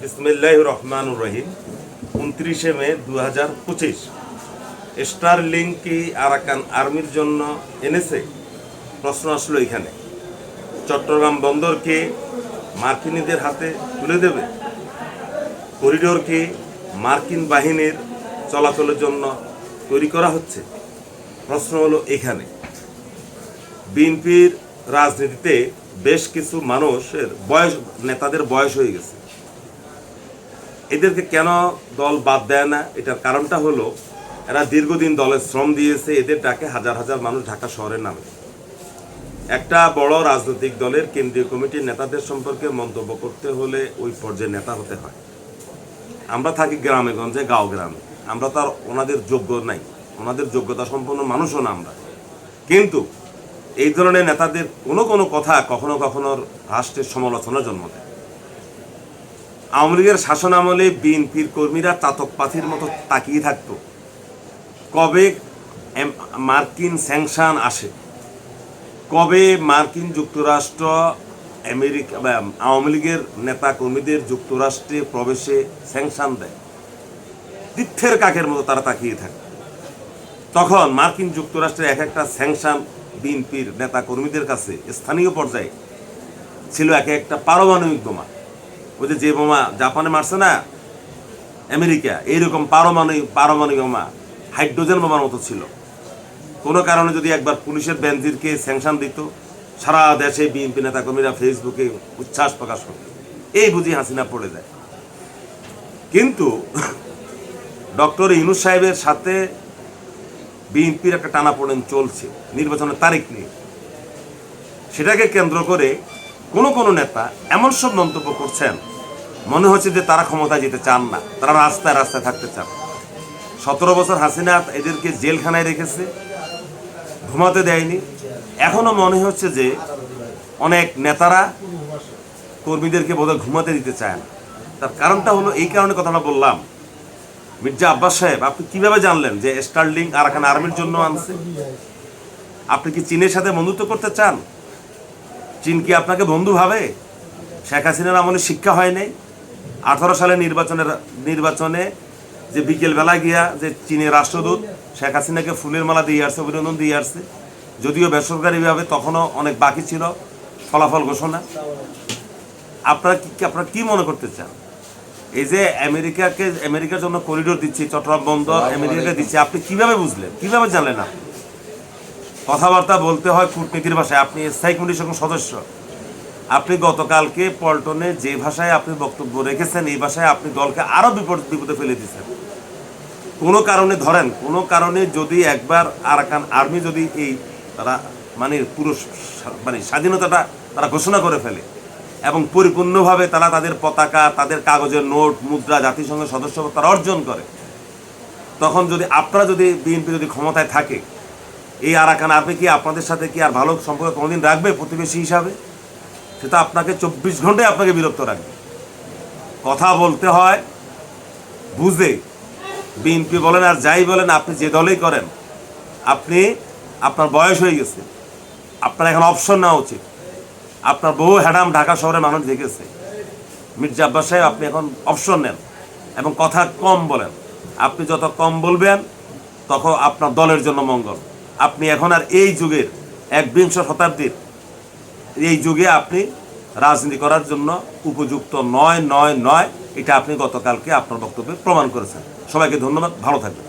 বিসমিল্লাহির রহমানুর রহিম। 29 মে 2025 স্টারলিংক কি আরাকান আর্মির জন্য এনেছে? প্রশ্ন আসলো এখানে। চট্টগ্রাম বন্দরকে মার্কিনীদের হাতে তুলে দেবে? করিডোর কি মার্কিন বাহিনীর চলাচলের জন্য তৈরি করা হচ্ছে? প্রশ্ন হলো এখানে। বিএনপির রাজনীতিতে বেশ কিছু মানুষের নেতাদের বয়স হয়ে গেছে। এদেরকে কেন দল বাদ দেয় না? এটার কারণটা হলো এরা দীর্ঘদিন দলে শ্রম দিয়েছে। এদের ডাকে হাজার হাজার মানুষ ঢাকা শহরে নামে। একটা বড় রাজনৈতিক দলের কেন্দ্রীয় কমিটির নেতাদের সম্পর্কে মন্তব্য করতে হলে ওই পর্যায়ে নেতা হতে হয়। আমরা থাকি গ্রামে গঞ্জে, গাঁও গ্রামে। আমরা তো আর ওনাদের যোগ্য নাই, ওনাদের যোগ্যতা সম্পন্ন মানুষও না আমরা। কিন্তু এই ধরনের নেতাদের কোনো কোনো কথা কখনো কখনো রাষ্ট্রের সমালোচনা জন্ম দেয়। আওয়ামী লীগের শাসন আমলে বিএনপির কর্মীরা চাতক পাখির মতো তাকিয়ে থাকতো কবে মার্কিন স্যাংশন আসে, কবে মার্কিন যুক্তরাষ্ট্র আমেরিকা আওয়ামী লীগের নেতা কর্মীদের যুক্তরাষ্ট্রে প্রবেশে স্যাংশন দেয়। তীর্থের কাকের মতো তারা তাকিয়ে থাকে। তখন মার্কিন যুক্তরাষ্ট্রের এক একটা স্যাংশন বিএনপির নেতা কর্মীদের কাছে স্থানীয় পর্যায়ে ছিল এক একটা পারমাণবিক বোমা। ওই যে বোমা জাপানে মারছে না আমেরিকা, এইরকম পারমাণবিক বোমা, হাইড্রোজেন বোমার মতো ছিল। কোনো কারণে যদি একবার পুলিশের বেনজিরকে স্যাংশন দিত, সারা দেশে বিএনপি নেতা কর্মীরা ফেসবুকে উচ্ছ্বাস প্রকাশ করত। এই বুঝি হাসিনা পড়ে যায়। কিন্তু ডক্টর ইউনূস সাহেবের সাথে বিএনপির একটা টানাপোড়েন চলছে নির্বাচনের তারিখ নিয়ে। সেটাকে কেন্দ্র করে কোনো কোনো নেতা এমন সব মন্তব্য করছেন, মনে হচ্ছে যে তারা ক্ষমতায় যেতে চান না, তারা রাস্তায় রাস্তায় থাকতে চান। 17 বছর হাসিনা এদেরকে জেলখানায় রেখেছে, ঘুমাতে দেয়নি। এখনো মনে হচ্ছে যে অনেক নেতারা কর্মীদেরকে বোধহয় ঘুমাতে দিতে চায় না। তার কারণটা হলো এই কারণে কথাটা বললাম। মির্জা আব্বাস সাহেব, আপনি কিভাবে জানলেন যে স্টারলিংক আরাকান আর্মির জন্য আনছে? আপনি কি চীনের সাথে বন্ধুত্ব করতে চান? চীন কি আপনাকে বন্ধু ভাবে? শেখ হাসিনার আমলে শিক্ষা হয় নাই? 18 সালে নির্বাচনে যে বিকেলবেলায় গিয়া যে চীনের রাষ্ট্রদূত শেখ হাসিনাকে ফুলের মালা দিয়ে আসছে, অভিনন্দন দিয়ে আসছে, যদিও বেসরকারিভাবে তখনও অনেক বাকি ছিল ফলাফল ঘোষণা। আপনারা কি মনে করতে চান? এই যে আমেরিকার জন্য করিডোর দিচ্ছি, চট্টগ্রাম বন্দর আমেরিকাকে দিচ্ছে, আপনি কিভাবে বুঝলেন, কিভাবে জানলেন? আপনি কথাবার্তা বলতে হয় কূটনীতির ভাষায়। আপনি স্থায়ী কমিটির সদস্য। আপনি গতকালকে পল্টনে যে ভাষায় আপনি বক্তব্য রেখেছেন, এই ভাষায় আপনি দলকে আরো বিপদে ফেলে দিচ্ছেন। কোনো কারণে যদি একবার আরাকান আর্মি যদি এই তারা পুরো স্বাধীনতাটা তারা ঘোষণা করে ফেলে এবং পরিপূর্ণভাবে তারা তাদের পতাকা, তাদের কাগজের নোট, মুদ্রা, জাতিসংঘের সদস্যপদ তারা অর্জন করে, তখন আপনারা যদি বিএনপি যদি ক্ষমতায় থাকে, এই আরাকান আর্মি কি আপনাদের সাথে কি আর ভালো সম্পর্ক কোনোদিন রাখবে প্রতিবেশী হিসাবে? সেটা আপনাকে 24 ঘন্টায় আপনাকে বিরক্ত রাখবে। কথা বলতে হয় বুঝে। বিএনপি বলেন আর যাই বলেন, আপনি যে দলেই করেন, আপনার বয়স হয়ে গেছে, আপনার এখন অপশন নেওয়া উচিত। আপনার বহু হ্যাডাম ঢাকা শহরের মানুষ দেখেছে। মির্জা আব্বাস সাহেব, আপনি এখন অপশন নেন এবং কথা কম বলেন। আপনি যত কম বলবেন তখন আপনার দলের জন্য মঙ্গল। আপনি এখন আর এই যুগের 21 শতাব্দীর এই যুগে আপনি রাজনীতি করার জন্য উপযুক্ত নয়। এটা আপনি গতকালকে আপনার বক্তব্যে প্রমাণ করেছেন। সবাইকে ধন্যবাদ, ভালো থাকবেন।